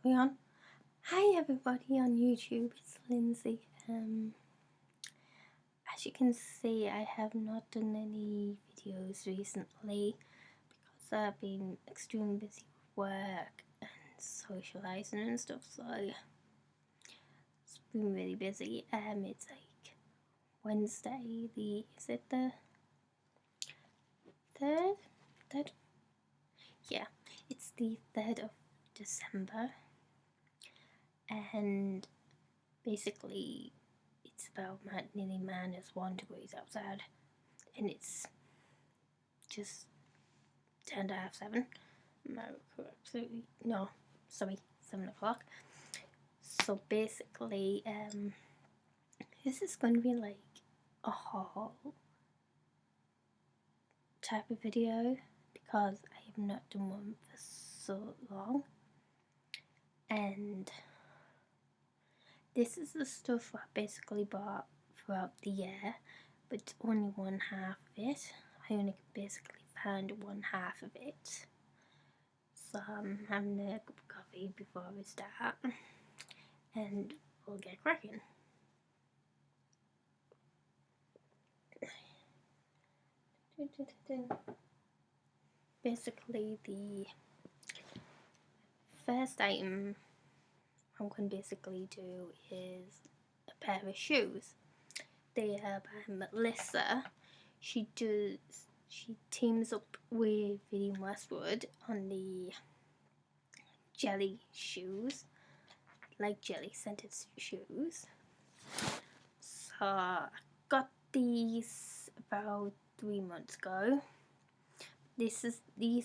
we on? Hi everybody on YouTube, it's Lindsay. As you can see, I have not done any videos recently because I've been extremely busy with work and socialising and stuff, so it's been really busy. It's like Wednesday, is it the 3rd? 3rd? Yeah, it's the 3rd of December, and basically it's about nearly -1 degrees outside, and it's just 7:10. Absolutely no, sorry, 7 o'clock. So basically, this is going to be like a haul type of video because I have not done one for so long, and this is the stuff I basically bought throughout the year, but it's only one half of it. I only basically found one half of it. So I'm having a cup of coffee before we start, and we'll get cracking. Basically, the first item I'm going to basically do is a pair of shoes. They are by Melissa. She teams up with Vivienne Westwood on the jelly shoes, like jelly scented shoes. So I got these about 3 months ago. These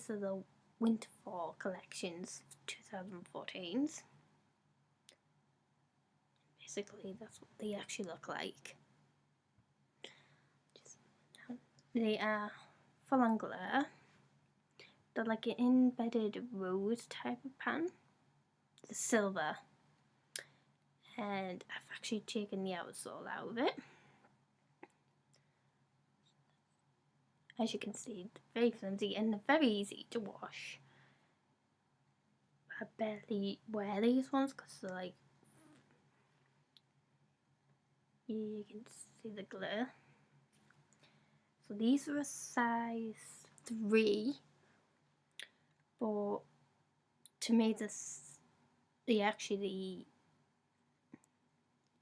are the winter fall collections 2014s. Basically, that's what they actually look like. They are full on glitter. They're like an embedded rose type of pan. The silver. And I've actually taken the outsole out of it. As you can see, they're very flimsy and they're very easy to wash. I barely wear these ones because they're like, you can see the glitter. So these are a size 3, but to me they actually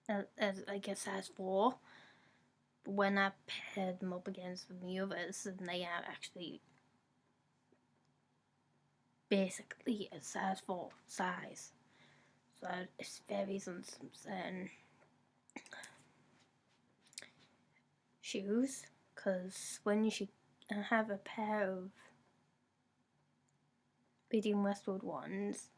as like a size 4. But when I paired them up against the others, then they are actually basically a size 4 size. So it varies on some certain shoes, because when you should have a pair of Vivienne Westwood ones,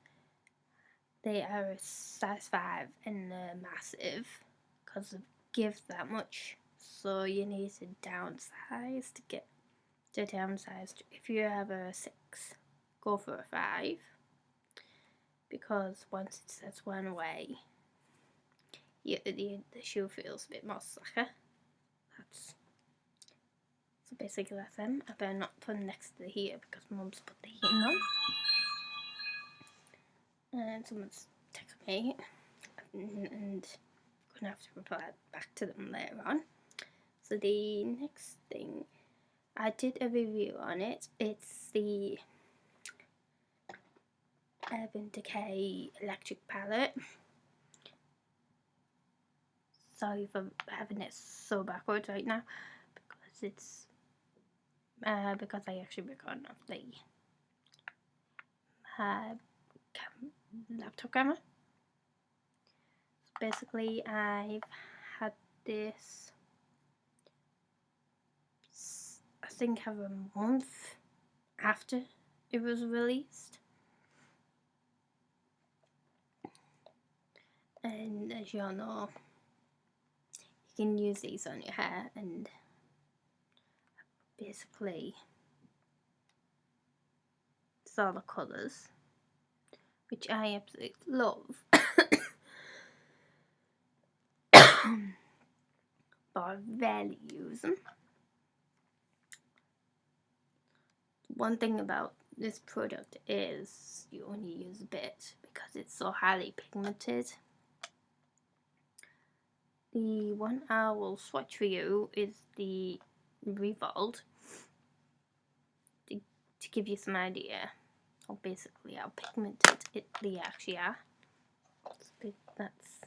they are a size 5 and they're massive because it gives that much. So you need to downsize to get to downsize. If you have a 6, go for a 5, because once it sets one away, the shoe feels a bit more slacker. So basically that's them. I better not put them next to the heater because Mum's put the heating on. And someone's texted me, and I'm gonna have to reply back to them later on. So the next thing, I did a review on it. It's the Urban Decay electric palette. Sorry for having it so backwards right now, because it's because I actually recorded off the laptop camera. So basically, I've had this, I think, a month after it was released, and as you all know, you can use these on your hair, and basically it's all the colours, which I absolutely love. But I rarely use them. One thing about this product is, you only use a bit because it's so highly pigmented. The one I will swatch for you is the Revolt, to give you some idea of basically how pigmented they actually are. That's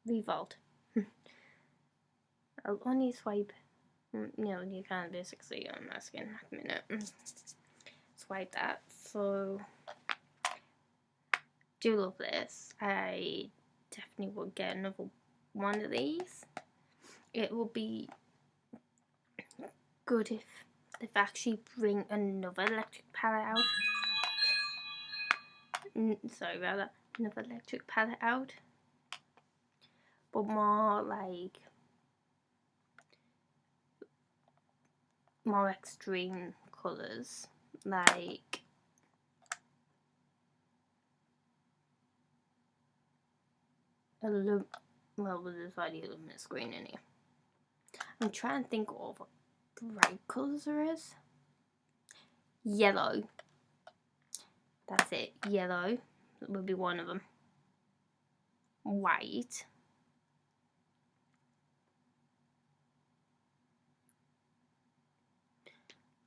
Revolt. I'll only swipe, you can basically on my skin at a minute. Swipe that. So, do love this. I definitely will get another one of these. It will be good if they actually bring another electric palette out. Sorry about that. Another electric palette out, but more like more extreme colours, like well, there's already a luminous green in here. I'm trying to think of what bright colours there is. Yellow. That's it. Yellow would be one of them. White.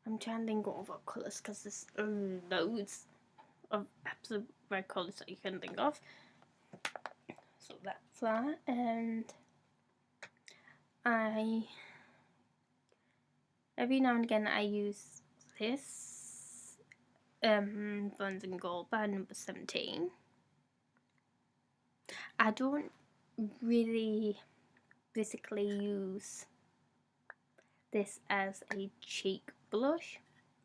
I'm trying to think of what colours, because there's loads of absolute red colours that you can think of. So that's that, and every now and again I use this Bronze and Gold by number 17. I don't really basically use this as a cheek blush.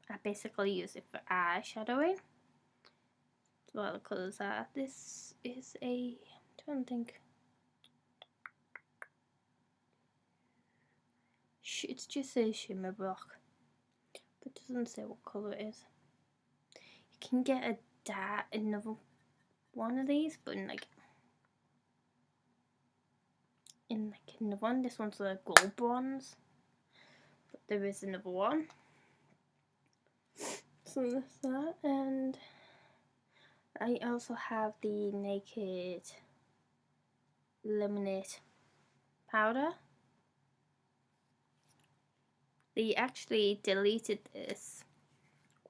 I basically use it for eyeshadowing. So what the colours are. This is a, I'm trying to think. It just says shimmer block, but it doesn't say what colour it is. You can get another one of these, but in another one. This one's a gold bronze, but there is another one. So that's that, and I also have the Naked Lemonade powder. They actually deleted this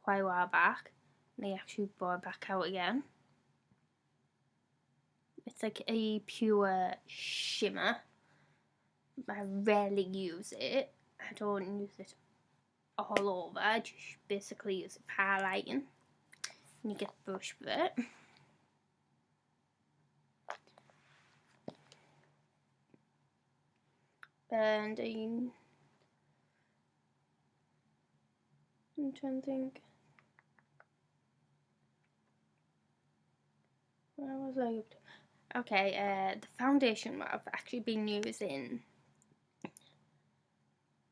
quite a while back. They actually brought it back out again. It's like a pure shimmer. I rarely use it. I don't use it all over. I just basically use it for highlighting. And you get the brush with it. And I'm trying to think. Where was I up to? Okay, the foundation I've actually been using,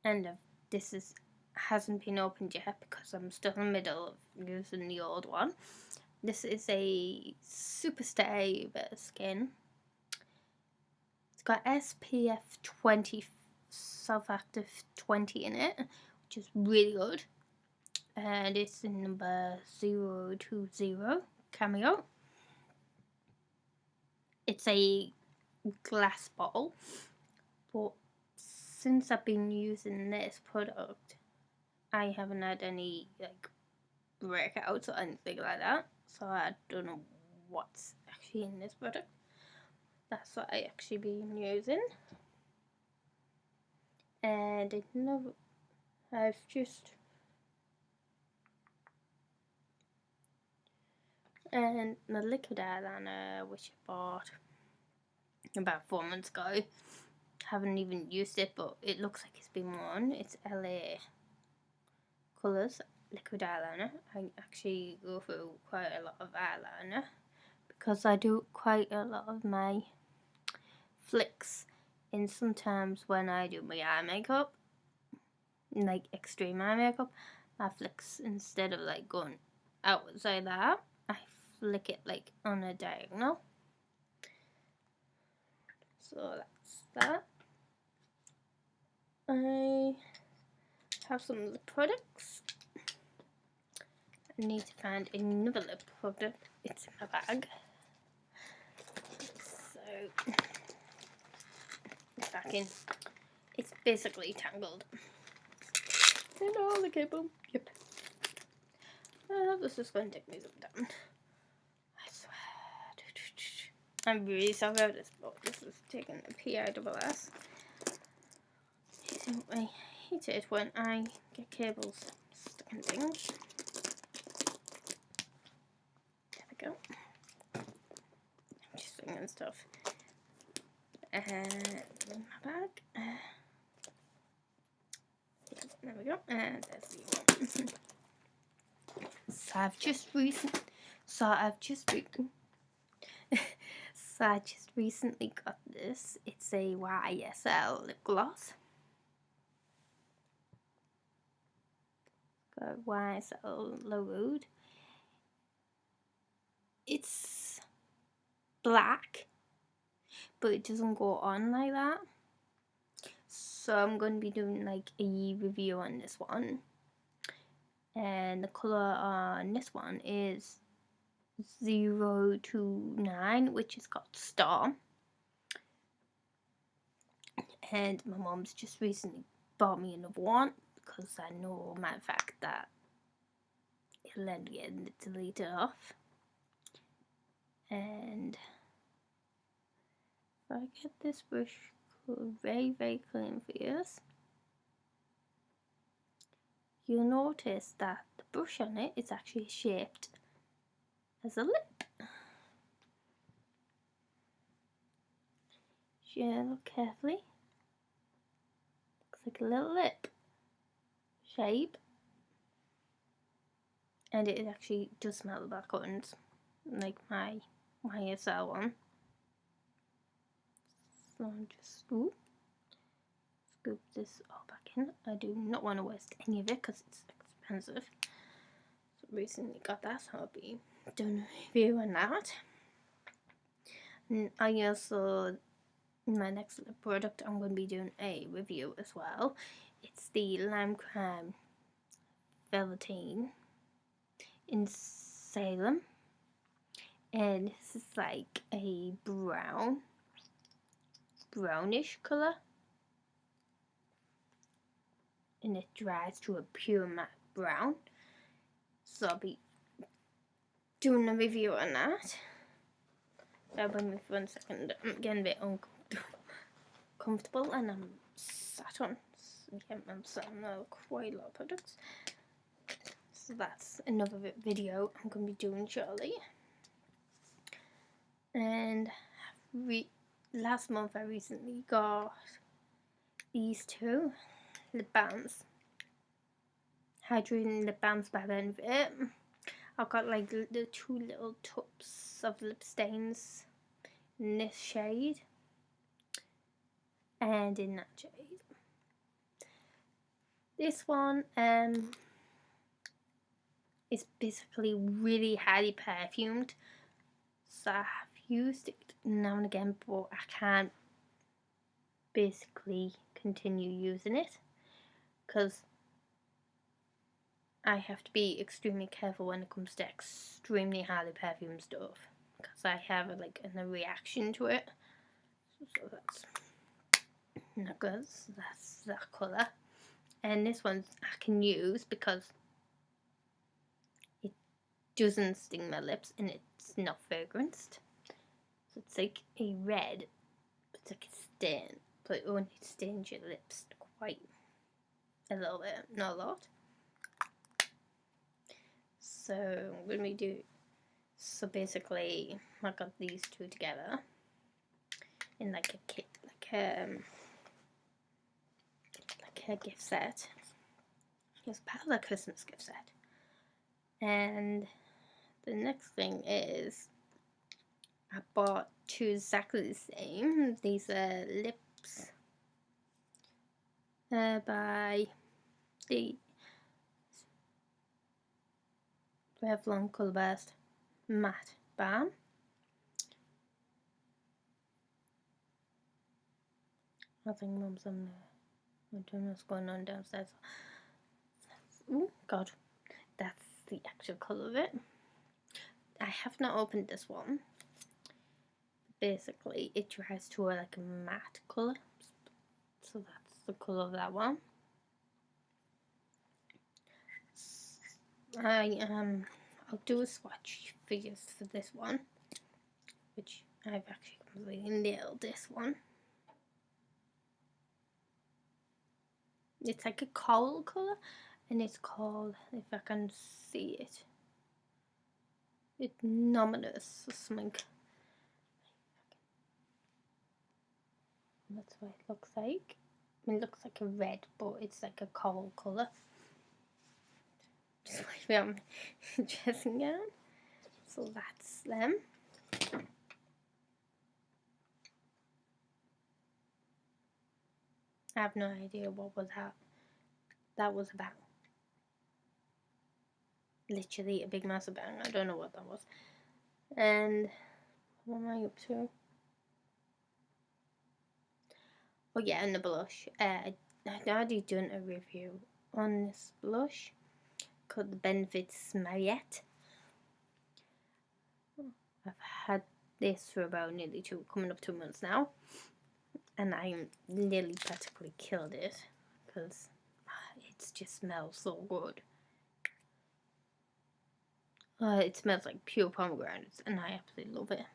and this hasn't been opened yet because I'm still in the middle of using the old one. This is a Superstay Better Skin. It's got SPF 20, self-active 20 in it, which is really good. And it's in number 020 Cameo. It's a glass bottle, but since I've been using this product, I haven't had any breakouts or anything like that, so I don't know what's actually in this product. That's what I actually been using. And I've just and the liquid eyeliner, which I bought about 4 months ago. Haven't even used it, but it looks like it's been worn. It's LA Colours liquid eyeliner. I actually go through quite a lot of eyeliner because I do quite a lot of my flicks in sometimes when I do my eye makeup, like extreme eye makeup, my flicks, instead of going outwards like that, I flick it on a diagonal. So that's that. I have some of the products, I need to find another lip product. It's in my bag. So it's back in. It's basically tangled. And all the cable. Yep. This is going to take me some time. I swear. I'm really sorry about this, but this is taking a PISS. I hate it when I get cables stuck in things. There we go. Just and stuff. In my bag. There we go. And there's the one. So I've just recently got this. It's a YSL lip gloss. Got YSL logoed. It's black, but it doesn't go on like that. So I'm going to be doing like a review on this one. And the colour on this one is 029, which is called Star. And my mom's just recently bought me another one because I know, matter of fact, that it'll end getting deleted off. And if I get this brush very, very clean for you, you'll notice that the brush on it is actually shaped as a lip. If you look carefully, looks like a little lip shape, and it actually does smell the black ones, like my YSL one. So I'll just scoop this all back in. I do not want to waste any of it because it's expensive. So recently got that, so I'll be doing a review on that. And I also, in my next product, I'm going to be doing a review as well. It's the Lime Crime Velveteen in Salem, and this is like a brownish colour, and it dries to a pure matte brown. So I'll be doing a review on that. Bear with me for 1 second. I'm getting a bit uncomfortable, and I'm sat on. I'm sat on quite a lot of products. So that's another video I'm going to be doing shortly. And last month I recently got these two lip balms. Hydrating lip balms by Benefit. I've got like the two little tubs of lip stains in this shade and in that shade. This one is basically really highly perfumed, so I've used it now and again, but I can't basically continue using it because I have to be extremely careful when it comes to extremely highly perfumed stuff because I have like a reaction to it. So that's not good. So that's that colour. And this one I can use because it doesn't sting my lips and it's not fragranced. So it's like a red, but it's like a stain, but it only stains your lips quite a little bit, not a lot. So I'm going to be doing, so basically I got these two together in like a kit, like a gift set. It was part of the Christmas gift set. And the next thing is I bought two exactly the same. These are lips by the Revlon Colourburst Matte Balm. I think Mum's on there. I don't know what's going on downstairs. Oh God, that's the actual colour of it. I have not opened this one. Basically, it dries to like a matte colour, so that's the colour of that one. I'll do a swatch figures for this one, which I've actually completely nailed this one. It's like a coral colour, and it's called, if I can see it, it's Nominous or something. That's what it looks like. I mean, it looks like a red, but it's like a coral colour. Just like me on my dressing gown. So that's them. I have no idea what was that was about. Literally a big massive bang. I don't know what that was. And what am I up to? Oh yeah, and the blush. I'd already done a review on this blush called the Benefits Mariette. I've had this for about nearly coming up 2 months now, and I nearly practically killed it because it just smells so good. It smells like pure pomegranates, and I absolutely love it.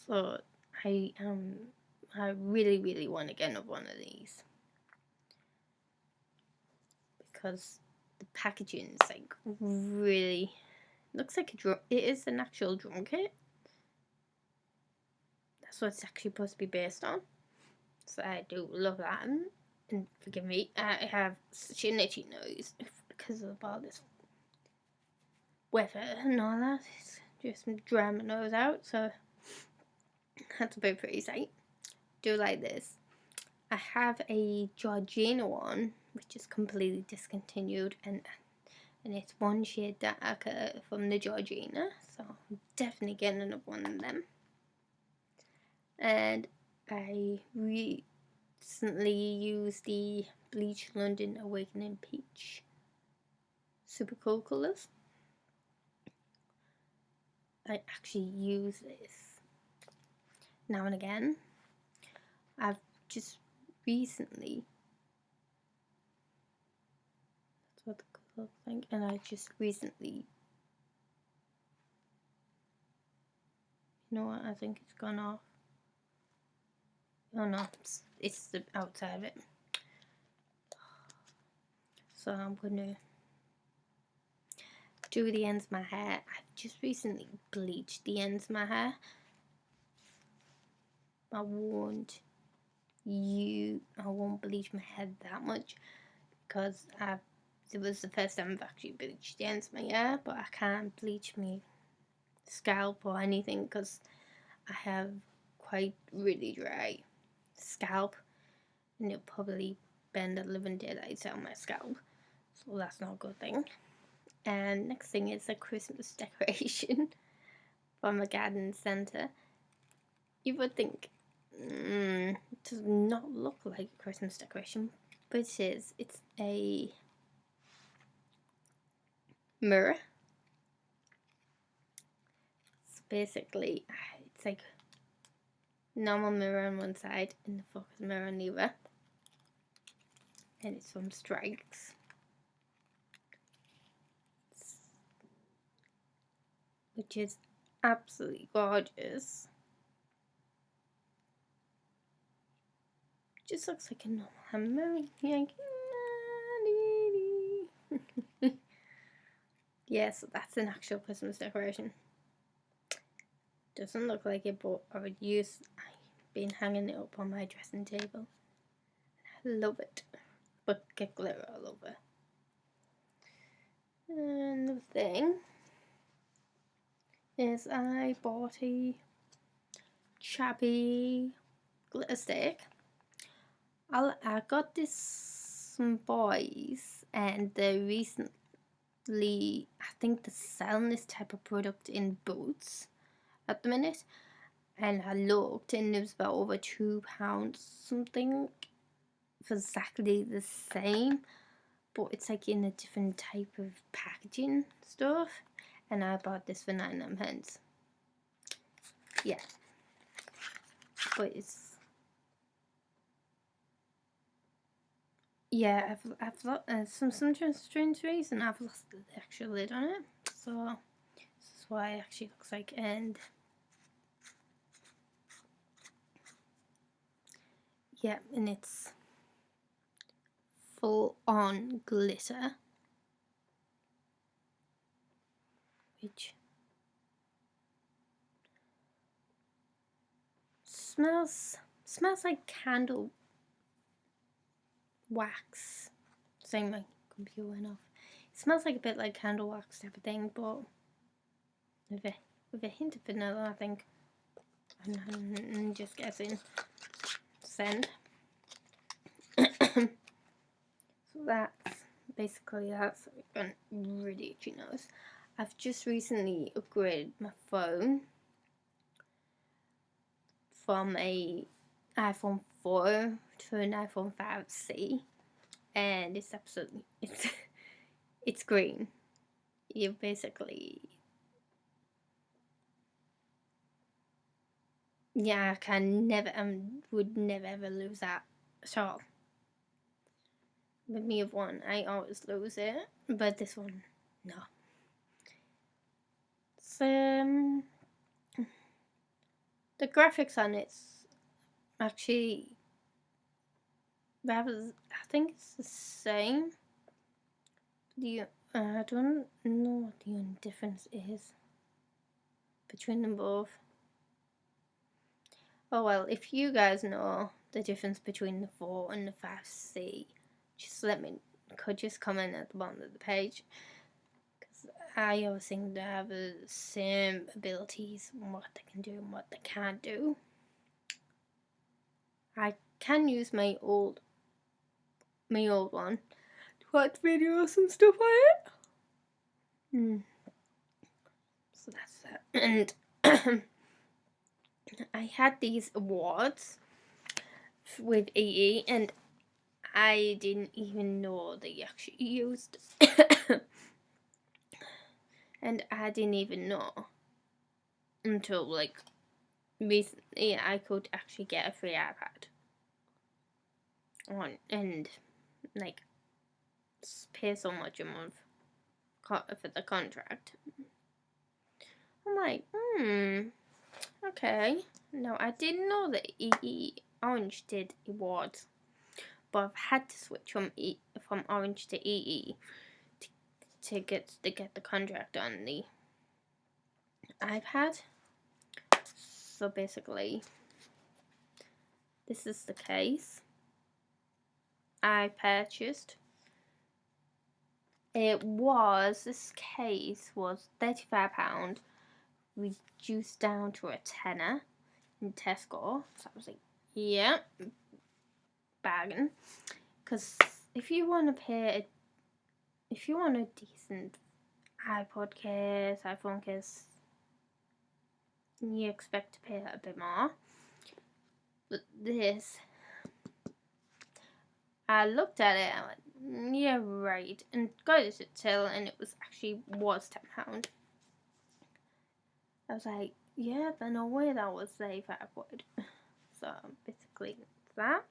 So I really want to get another one of these because the packaging is like really looks like a drum. It is an actual drum kit. That's what it's actually supposed to be based on. So I do love that. And forgive me, I have such a nitty nose because of all this weather and all that. It's just drying my nose out, so that's a bit pretty sight. Do like this. I have a Georgina one, which is completely discontinued, and it's one shade darker from the Georgina, so I'm definitely getting another one of them. And I recently used the Bleach London Awakening Peach. Super cool colours. I actually use this now and again. I've just recently, that's what the colour looks like, and I just recently, you know what, I think it's gone off. Oh no, it's the outside of it. So I'm gonna do the ends of my hair. I've just recently bleached the ends of my hair. I won't bleach my hair that much because it was the first time I've actually bleached the ends of my hair, but I can't bleach my scalp or anything because I have quite really dry scalp, and it'll probably bend the living daylights out of my scalp, so that's not a good thing. And next thing is a Christmas decoration from a garden centre. You would think it does not look like a Christmas decoration, but it is. It's a mirror. So basically, it's like normal mirror on one side and the focus mirror on the other, and it's from Strikes, which is absolutely gorgeous. Just looks like a normal mirror. Yeah, so that's an actual Christmas decoration. Doesn't look like it, but I've been hanging it up on my dressing table. I love it, but get glitter all over. And the thing is, I bought a Chubby glitter stick. I got this from Boys, and they recently, I think they're selling this type of product in Boots at the minute, and I looked and it was about over £2 something for exactly the same, but it's like in a different type of packaging stuff, and I bought this for 99p. Yeah, but it's, yeah, I've some strange reason I've lost the actual lid on it, so this is what it actually looks like. And yeah, and it's full on glitter, which smells like candle wax. Saying my computer went off. It smells like a bit like candle wax type of thing, but with a hint of vanilla, I think. I'm just guessing. Send. So that's basically that's an really itchy nose. I've just recently upgraded my phone from a iPhone 4 to an iPhone 5C, and it's absolutely it's green. You basically, yeah, I can never would never ever lose that at all. With me of one, I always lose it, but this one, no. So the graphics on it's actually rather, I think it's the same. I don't know what the only difference is between them both. Oh well, if you guys know the difference between the 4 and the 5C, just just comment at the bottom of the page, because I always think they have the same abilities and what they can do and what they can't do. I can use my old one to watch videos and stuff like it. So that's that. And I had these awards with EE, and I didn't even know they actually used and I didn't even know until like recently I could actually get a free iPad on and like pay so much a month for the contract. I'm like, okay. No, I didn't know that EE Orange did awards, but I've had to switch from Orange to EE to get the contract on the iPad. So basically, this is the case I purchased. This case was £35, reduced down to a tenner in Tesco. So I was like, yeah, bargain. Because if you want a decent iPod case, iPhone case, you expect to pay a bit more. But this, I looked at it and I went, yeah, right. And got it to till, and it was £10. I was like, yeah, there's no way that was £35. So basically, it's that.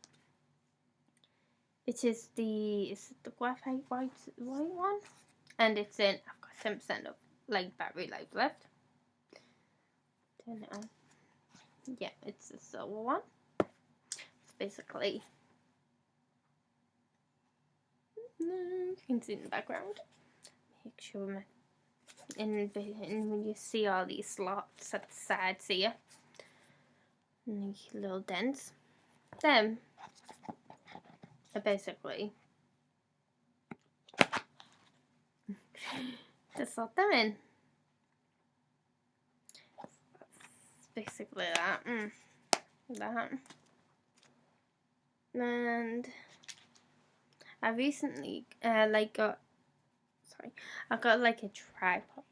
It is the graphite white one, and it's in. I've got 10% of battery life left. Turn it on. Yeah, it's the silver one. It's basically. You can see in the background. Make sure and when you see all these slots at the sides here, and these little dents, them are basically to slot them in. It's basically that. That. And I recently I got like a tripod